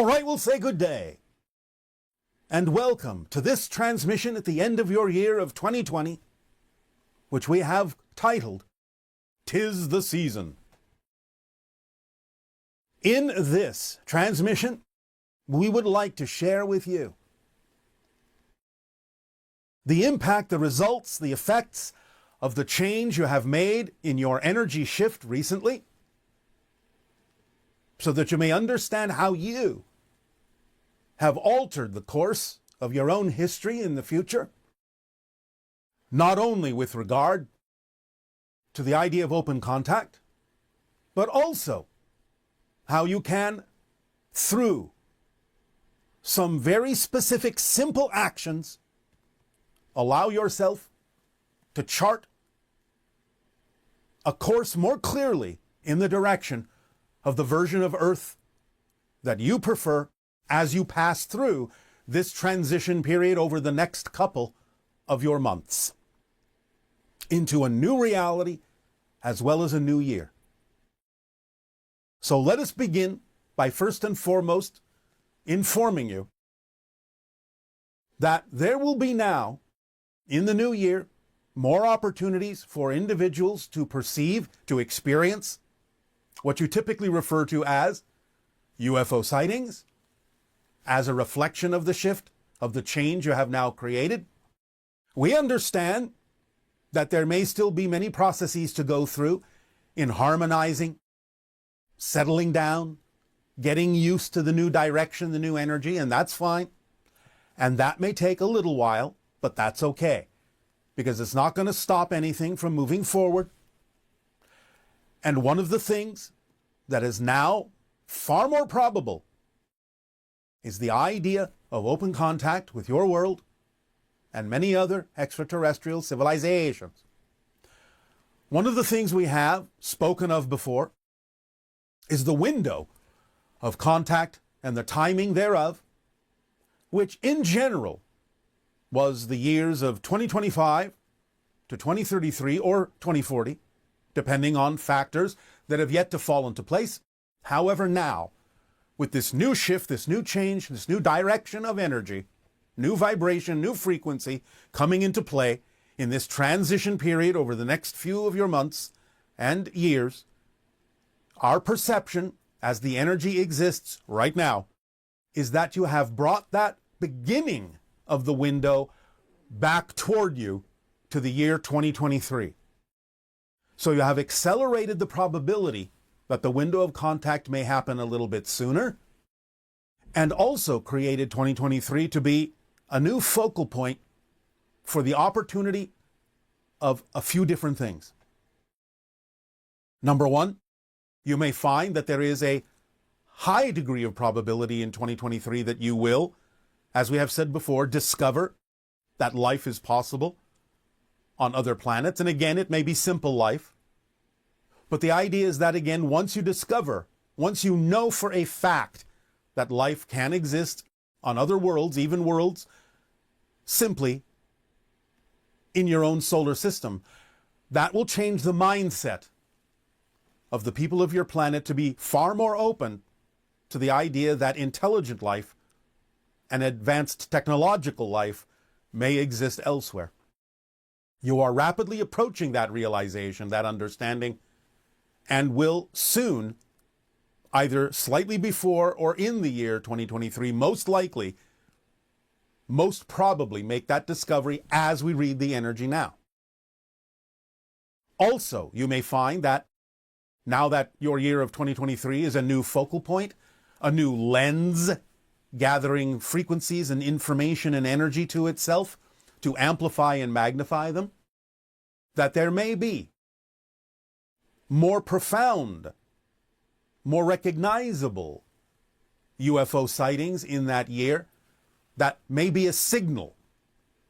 All right, we'll say good day. And welcome to this transmission at the end of your year of 2020, which we have titled, "'Tis the Season." In this transmission, we would like to share with you the impact, the results, the effects of the change you have made in your energy shift recently, so that you may understand how you have altered the course of your own history in the future, not only with regard to the idea of open contact, but also how you can, through some very specific, simple actions, allow yourself to chart a course more clearly in the direction of the version of Earth that you prefer as you pass through this transition period over the next couple of your months into a new reality as well as a new year. So let us begin by first and foremost informing you that there will be now, in the new year, more opportunities for individuals to perceive, to experience what you typically refer to as UFO sightings, as a reflection of the shift, of the change you have now created. We understand that there may still be many processes to go through in harmonizing, settling down, getting used to the new direction, the new energy, and that's fine. And that may take a little while, but that's okay, because it's not going to stop anything from moving forward. And one of the things that is now far more probable is the idea of open contact with your world and many other extraterrestrial civilizations. One of the things we have spoken of before is the window of contact and the timing thereof, which in general was the years of 2025 to 2033 or 2040, depending on factors that have yet to fall into place. However, now, with this new shift, this new change, this new direction of energy, new vibration, new frequency coming into play in this transition period over the next few of your months and years, our perception as the energy exists right now is that you have brought that beginning of the window back toward you to the year 2023. So you have accelerated the probability that the window of contact may happen a little bit sooner, and also created 2023 to be a new focal point for the opportunity of a few different things. Number one, you may find that there is a high degree of probability in 2023 that you will, as we have said before, discover that life is possible on other planets. And again, it may be simple life. But the idea is that, again, once you discover, once you know for a fact that life can exist on other worlds, even worlds, simply in your own solar system, that will change the mindset of the people of your planet to be far more open to the idea that intelligent life and advanced technological life may exist elsewhere. You are rapidly approaching that realization, that understanding, and will soon, either slightly before or in the year 2023, most likely, most probably make that discovery as we read the energy now. Also, you may find that now that your year of 2023 is a new focal point, a new lens, gathering frequencies and information and energy to itself to amplify and magnify them, that there may be more profound, more recognizable UFO sightings in that year that may be a signal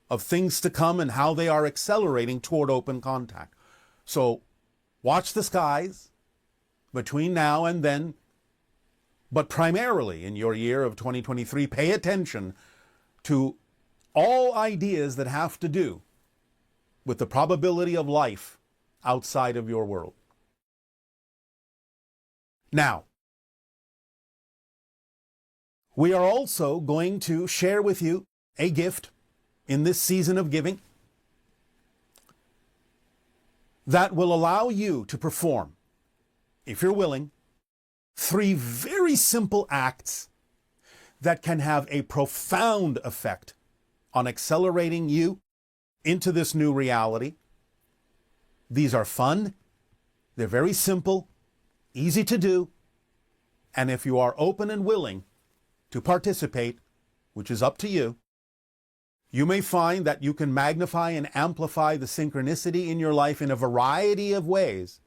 of things to come and how they are accelerating toward open contact. So watch the skies between now and then, but primarily in your year of 2023, pay attention to all ideas that have to do with the probability of life outside of your world. Now, We are also going to share with you a gift in this season of giving that will allow you to perform, if you're willing, 3 very simple acts that can have a profound effect on accelerating you into this new reality. These are fun, they're very simple, easy to do, and if you are open and willing to participate, which is up to you, you may find that you can magnify and amplify the synchronicity in your life in a variety of ways,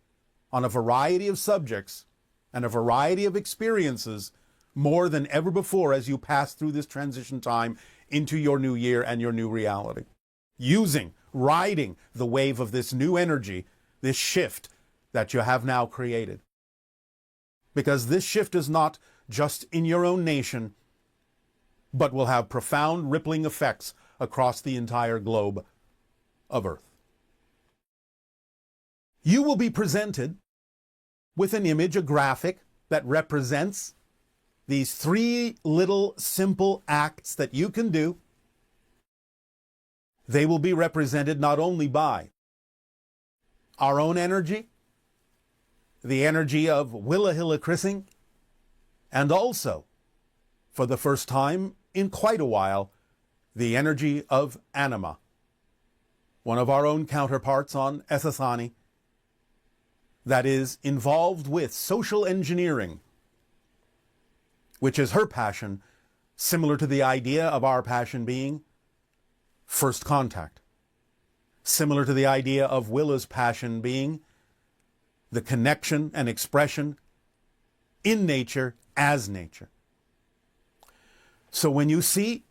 on a variety of subjects, and a variety of experiences more than ever before as you pass through this transition time into your new year and your new reality. Riding the wave of this new energy, this shift that you have now created. Because this shift is not just in your own nation, but will have profound rippling effects across the entire globe of Earth. You will be presented with an image, a graphic, that represents these 3 little simple acts that you can do. They will be represented not only by our own energy, the energy of Willa Chrissing, and also, for the first time in quite a while, the energy of Anima, one of our own counterparts on Ethasani, that is involved with social engineering, which is her passion, similar to the idea of our passion being first contact, similar to the idea of Willa's passion being the connection and expression in nature as nature. So when you see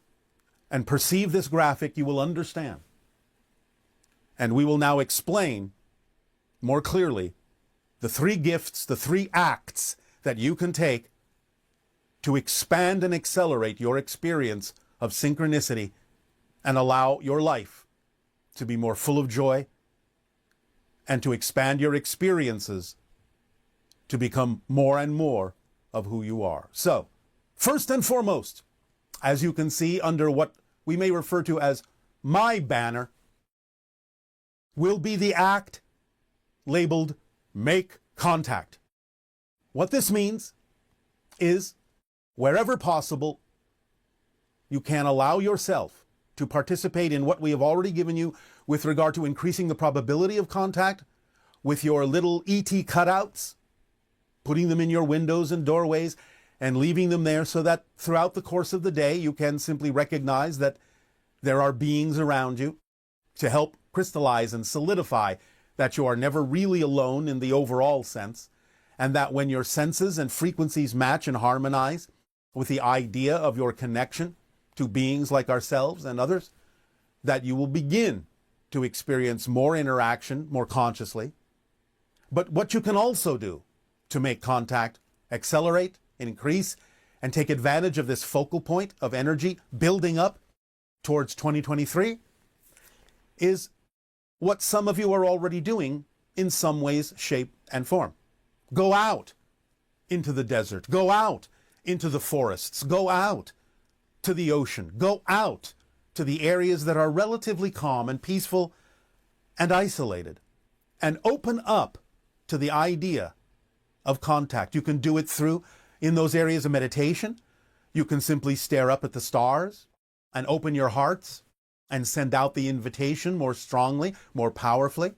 and perceive this graphic, you will understand. And we will now explain more clearly the 3 gifts, the 3 acts that you can take to expand and accelerate your experience of synchronicity and allow your life to be more full of joy and to expand your experiences to become more and more of who you are. So, first and foremost, as you can see under what we may refer to as my banner, will be the act labeled Make Contact. What this means is, wherever possible, you can allow yourself to participate in what we have already given you with regard to increasing the probability of contact with your little ET cutouts, putting them in your windows and doorways and leaving them there so that throughout the course of the day you can simply recognize that there are beings around you to help crystallize and solidify that you are never really alone in the overall sense, and that when your senses and frequencies match and harmonize with the idea of your connection to beings like ourselves and others, that you will begin to experience more interaction more consciously. But what you can also do to make contact, accelerate, increase, and take advantage of this focal point of energy building up towards 2023 is what some of you are already doing in some ways, shape, and form. Go out into the desert. Go out into the forests. Go out to the ocean. Go out to the areas that are relatively calm and peaceful and isolated, and open up to the idea of contact. You can do it through, in those areas of meditation, you can simply stare up at the stars and open your hearts and send out the invitation more strongly, more powerfully,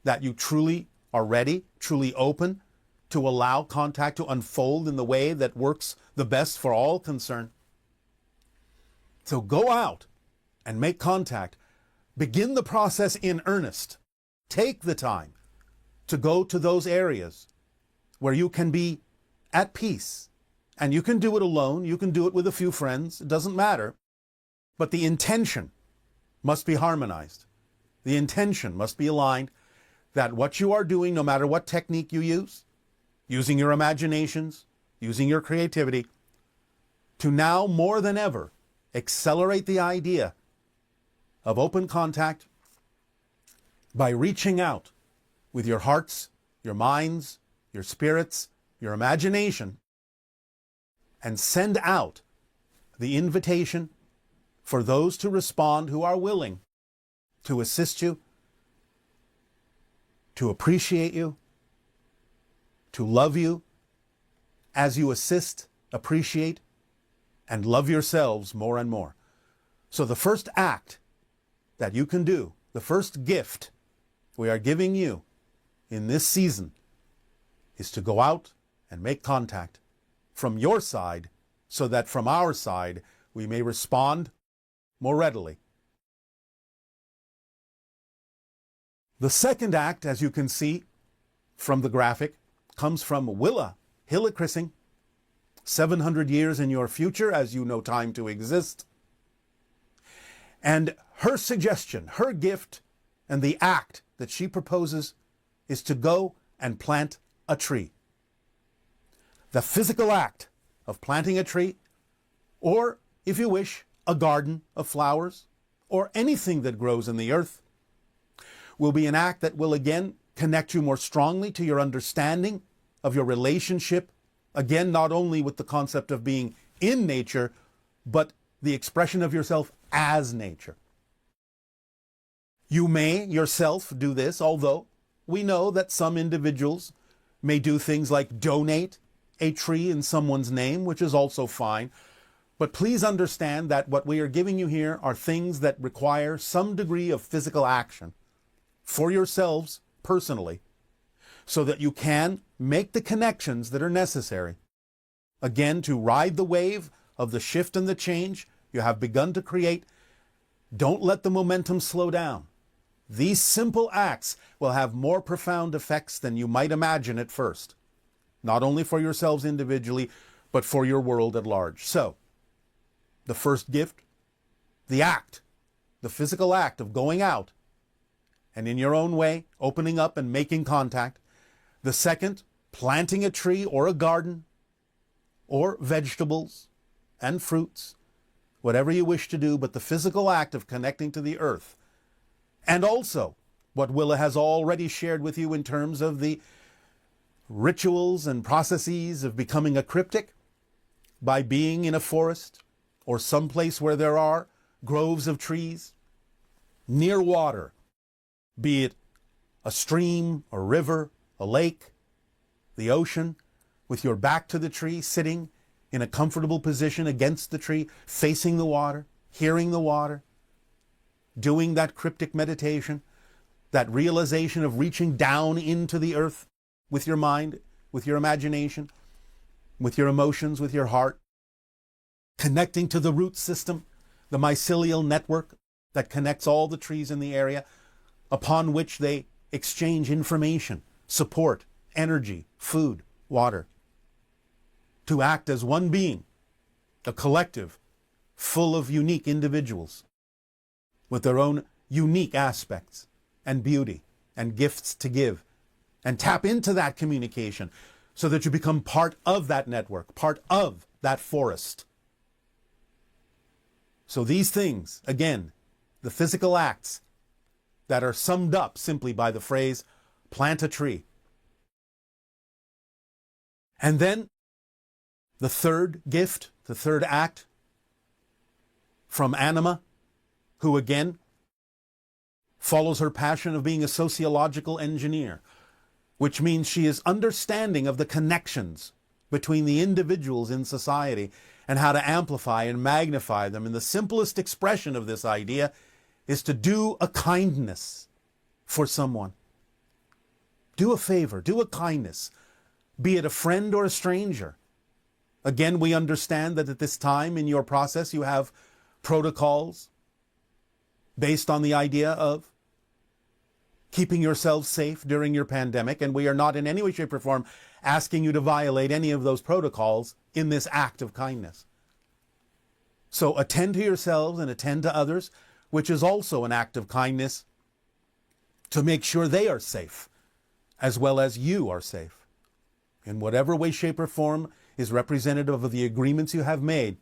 that you truly are ready, truly open to allow contact to unfold in the way that works the best for all concerned. So go out and make contact. Begin the process in earnest. Take the time to go to those areas where you can be at peace. And you can do it alone. You can do it with a few friends. It doesn't matter. But the intention must be harmonized. The intention must be aligned that what you are doing, no matter what technique you use, using your imaginations, using your creativity, to now more than ever accelerate the idea of open contact by reaching out with your hearts, your minds, your spirits, your imagination, and send out the invitation for those to respond who are willing to assist you, to appreciate you, to love you as you assist, appreciate, and love yourselves more and more. So the first act that you can do, the first gift we are giving you in this season, is to go out and make contact from your side so that from our side we may respond more readily. The second act, as you can see from the graphic, comes from Willa Hillikrissing, 700 years in your future as you know time to exist. And her suggestion, her gift, and the act that she proposes is to go and plant a tree. The physical act of planting a tree, or, if you wish, a garden of flowers, or anything that grows in the earth, will be an act that will again connect you more strongly to your understanding of your relationship, again, not only with the concept of being in nature, but the expression of yourself as nature. You may yourself do this, although we know that some individuals may do things like donate a tree in someone's name, which is also fine. But please understand that what we are giving you here are things that require some degree of physical action for yourselves personally, so that you can make the connections that are necessary, again, to ride the wave of the shift and the change you have begun to create. Don't let the momentum slow down. These simple acts will have more profound effects than you might imagine at first, not only for yourselves individually, but for your world at large. So, the first gift, the act, the physical act of going out and in your own way, opening up and making contact. The second, planting a tree or a garden or vegetables and fruits, whatever you wish to do, but the physical act of connecting to the earth. And also, what Willa has already shared with you in terms of the rituals and processes of becoming a cryptic by being in a forest or someplace where there are groves of trees, near water, be it a stream, a river, a lake, the ocean, with your back to the tree, sitting in a comfortable position against the tree, facing the water, hearing the water, doing that cryptic meditation, that realization of reaching down into the earth with your mind, with your imagination, with your emotions, with your heart, connecting to the root system, the mycelial network that connects all the trees in the area, upon which they exchange information, support, energy, food, water, to act as one being, a collective full of unique individuals with their own unique aspects and beauty and gifts to give, and tap into that communication so that you become part of that network, part of that forest. So these things, again, the physical acts that are summed up simply by the phrase, plant a tree. And then the third gift, the third act from Anima, who again follows her passion of being a sociological engineer, which means she is understanding of the connections between the individuals in society and how to amplify and magnify them. And the simplest expression of this idea is to do a kindness for someone. Do a favor, do a kindness, be it a friend or a stranger. Again, we understand that at this time in your process you have protocols based on the idea of keeping yourselves safe during your pandemic, and we are not in any way, shape, or form asking you to violate any of those protocols in this act of kindness. So attend to yourselves and attend to others, which is also an act of kindness to make sure they are safe, as well as you are safe, in whatever way, shape, or form is representative of the agreements you have made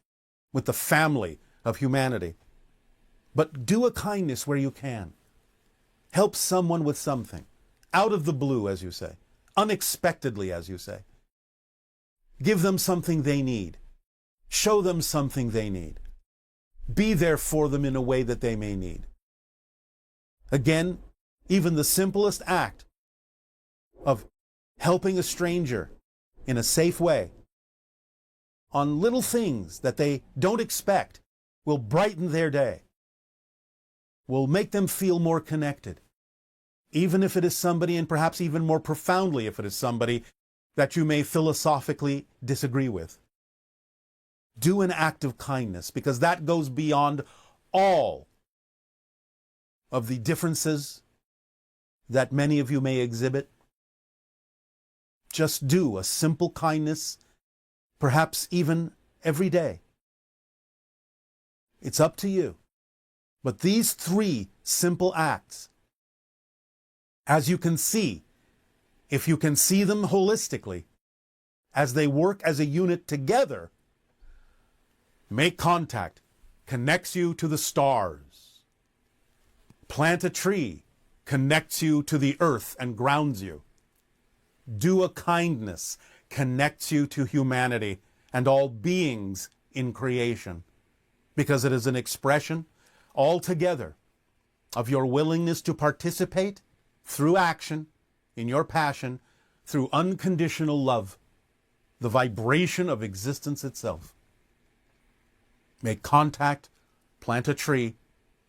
with the family of humanity. But do a kindness where you can. Help someone with something, out of the blue, as you say, unexpectedly, as you say. Give them something they need. Show them something they need. Be there for them in a way that they may need. Again, even the simplest act of helping a stranger in a safe way on little things that they don't expect will brighten their day, will make them feel more connected, even if it is somebody, and perhaps even more profoundly if it is somebody that you may philosophically disagree with. Do an act of kindness, because that goes beyond all of the differences that many of you may exhibit. Just do a simple kindness, perhaps even every day. It's up to you. But these 3 simple acts, as you can see, if you can see them holistically, as they work as a unit together, make contact, connects you to the stars. Plant a tree, connects you to the earth and grounds you. Do a kindness, connects you to humanity and all beings in creation, because it is an expression altogether of your willingness to participate through action, in your passion, through unconditional love, the vibration of existence itself. Make contact, plant a tree,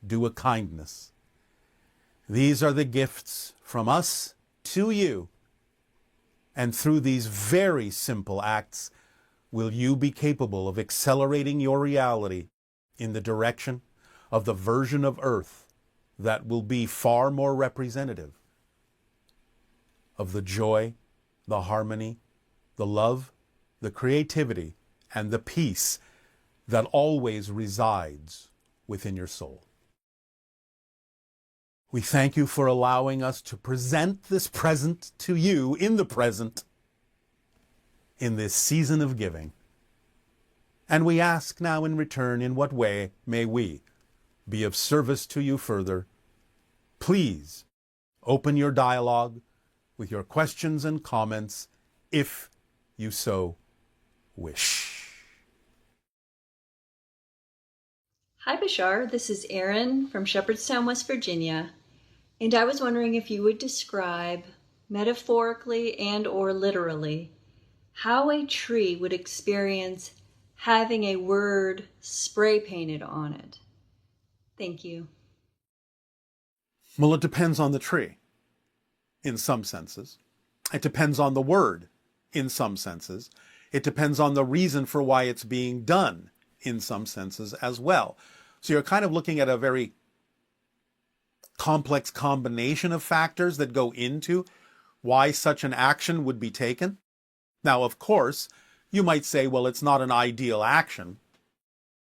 do a kindness. These are the gifts from us to you. And through these very simple acts, will you be capable of accelerating your reality in the direction of the version of Earth that will be far more representative of the joy, the harmony, the love, the creativity, and the peace that always resides within your soul. We thank you for allowing us to present this present to you in the present, in this season of giving. And we ask now in return, in what way may we be of service to you further? Please open your dialogue with your questions and comments, if you so wish. Hi, Bashar. This is Erin from Shepherdstown, West Virginia. And I was wondering if you would describe, metaphorically and or literally, how a tree would experience having a word spray painted on it. Thank you. Well, it depends on the tree, in some senses. It depends on the word, in some senses. It depends on the reason for why it's being done, in some senses as well. So you're kind of looking at a very complex combination of factors that go into why such an action would be taken. Now, of course, you might say, well, it's not an ideal action.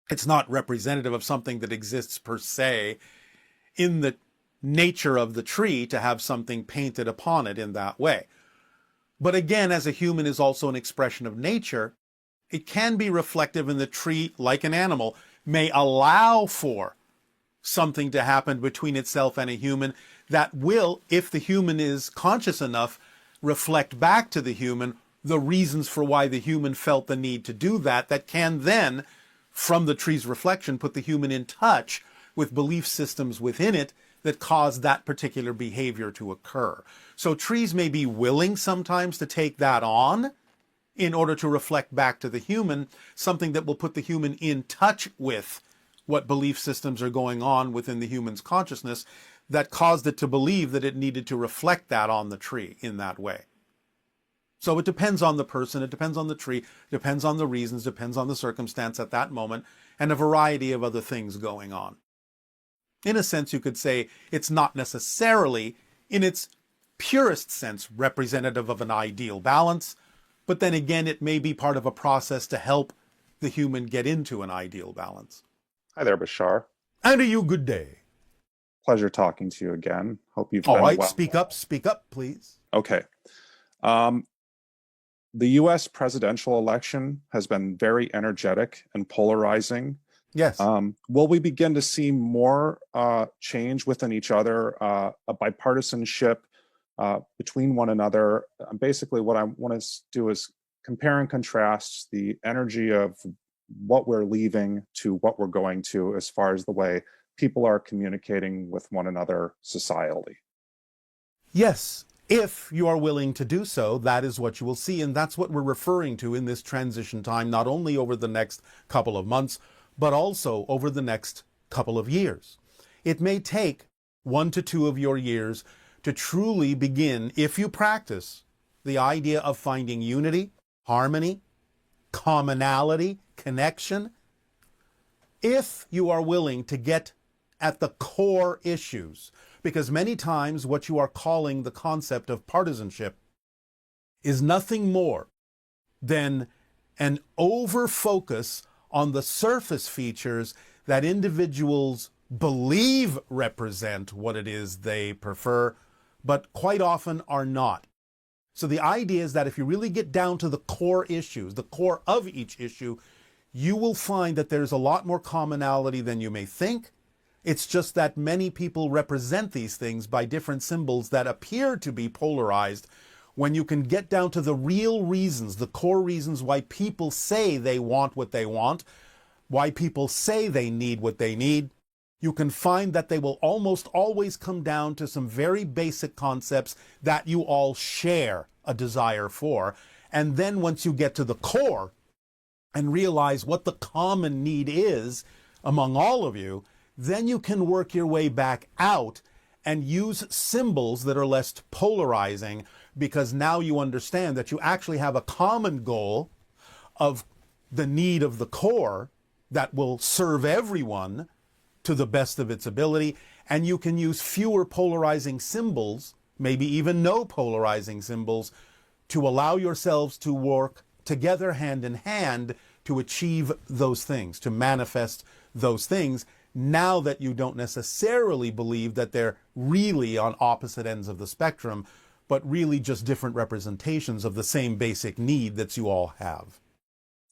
It's not representative of something that exists per se in the nature of the tree to have something painted upon it in that way. But again, as a human is also an expression of nature, it can be reflective in the tree, like an animal, may allow for something to happen between itself and a human that will, if the human is conscious enough, reflect back to the human the reasons for why the human felt the need to do that, that can then, from the tree's reflection, put the human in touch with belief systems within it that cause that particular behavior to occur. So trees may be willing sometimes to take that on in order to reflect back to the human something that will put the human in touch with what belief systems are going on within the human's consciousness that caused it to believe that it needed to reflect that on the tree in that way. So it depends on the person, it depends on the tree, depends on the reasons, depends on the circumstance at that moment, and a variety of other things going on. In a sense, you could say it's not necessarily, in its purest sense, representative of an ideal balance, but then again, it may be part of a process to help the human get into an ideal balance. Hi there, Bashar. And to you, good day. Pleasure talking to you again. Hope you've All been right, well. speak up, please. Okay. The U.S. presidential election has been very energetic and polarizing. Yes. Will we begin to see more change within each other, a bipartisanship between one another? Basically, what I want to do is compare and contrast the energy of what we're leaving to what we're going to as far as the way people are communicating with one another societally. Yes, if you are willing to do so, that is what you will see. And that's what we're referring to in this transition time, not only over the next couple of months, but also over the next couple of years. It may take 1 to 2 of your years to truly begin, if you practice, the idea of finding unity, harmony, commonality, connection. If you are willing to get at the core issues, because many times what you are calling the concept of partisanship is nothing more than an over-focus on the surface features that individuals believe represent what it is they prefer, but quite often are not. So the idea is that if you really get down to the core issues, the core of each issue, you will find that there's a lot more commonality than you may think. It's just that many people represent these things by different symbols that appear to be polarized. When you can get down to the real reasons, the core reasons why people say they want what they want, why people say they need what they need, you can find that they will almost always come down to some very basic concepts that you all share a desire for. And then once you get to the core and realize what the common need is among all of you, then you can work your way back out and use symbols that are less polarizing, because now you understand that you actually have a common goal of the need of the core that will serve everyone to the best of its ability, and you can use fewer polarizing symbols, maybe even no polarizing symbols, to allow yourselves to work together hand in hand to achieve those things, to manifest those things, now that you don't necessarily believe that they're really on opposite ends of the spectrum, but really just different representations of the same basic need that you all have.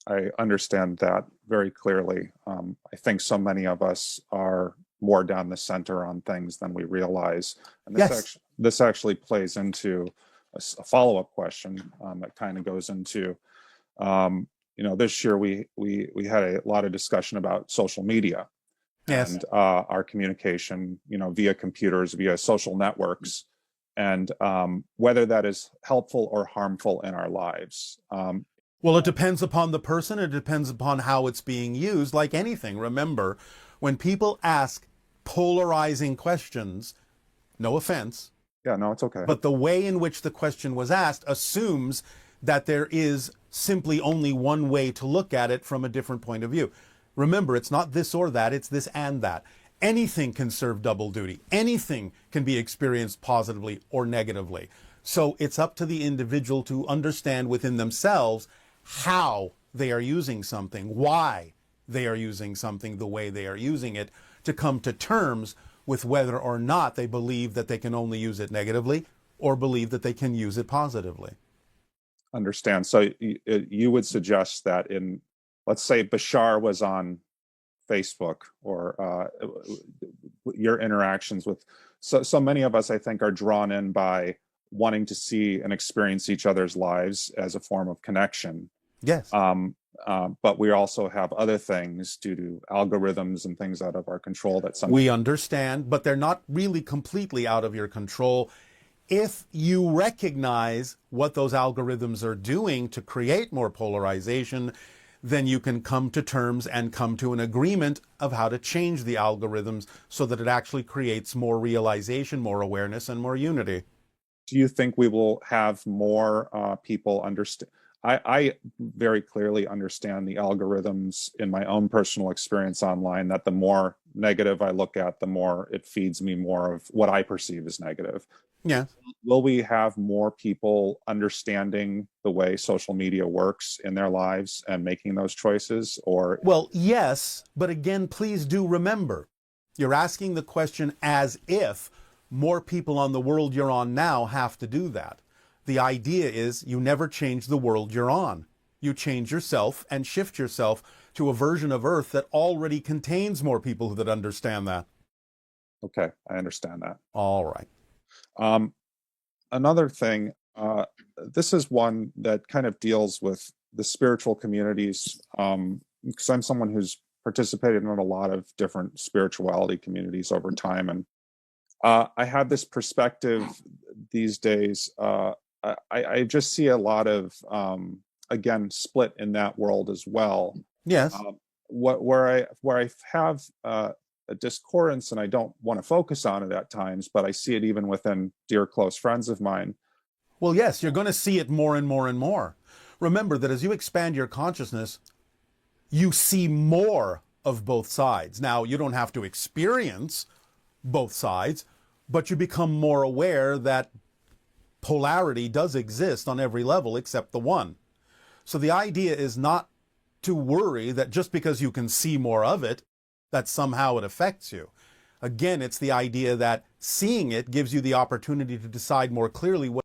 I understand that very clearly. I think so many of us are more down the center on things than we realize. And this actually plays into a follow-up question that kind of goes into, this year we had a lot of discussion about social media. Yes. And our communication, via computers, via social networks, and whether that is helpful or harmful in our lives. Well, it depends upon the person. It depends upon how it's being used, like anything. Remember, when people ask polarizing questions, no offense. Yeah, no, it's okay. But the way in which the question was asked assumes that there is simply only one way to look at it from a different point of view. Remember, it's not this or that, it's this and that. Anything can serve double duty. Anything can be experienced positively or negatively. So it's up to the individual to understand within themselves how they are using something, why they are using something the way they are using it, to come to terms with whether or not they believe that they can only use it negatively or believe that they can use it positively. Understand. So you would suggest that let's say Bashar was on Facebook, or your interactions with, so many of us, I think, are drawn in by wanting to see and experience each other's lives as a form of connection. Yes. But we also have other things due to algorithms and things out of our control that we understand, but they're not really completely out of your control. If you recognize what those algorithms are doing to create more polarization, then you can come to terms and come to an agreement of how to change the algorithms so that it actually creates more realization, more awareness, and more unity. Do you think we will have more people understand? I very clearly understand the algorithms in my own personal experience online, that the more negative I look at, the more it feeds me more of what I perceive as negative. Yeah. Will we have more people understanding the way social media works in their lives and making those choices? Or well, yes, but again, please do remember, you're asking the question as if more people on the world you're on now have to do that. The idea is you never change the world you're on. You change yourself and shift yourself to a version of Earth that already contains more people that understand that. Okay, I understand that. All right. Another thing, this is one that kind of deals with the spiritual communities because I'm someone who's participated in a lot of different spirituality communities over time, and I have this perspective these days. I just see a lot of again split in that world as well. Yes. Where I have a discordance, and I don't want to focus on it at times, but I see it even within dear close friends of mine. Well, yes, you're going to see it more and more and more. Remember that as you expand your consciousness, you see more of both sides. Now, you don't have to experience both sides, but you become more aware that polarity does exist on every level except the one. So the idea is not to worry that just because you can see more of it, that somehow it affects you. Again, it's the idea that seeing it gives you the opportunity to decide more clearly what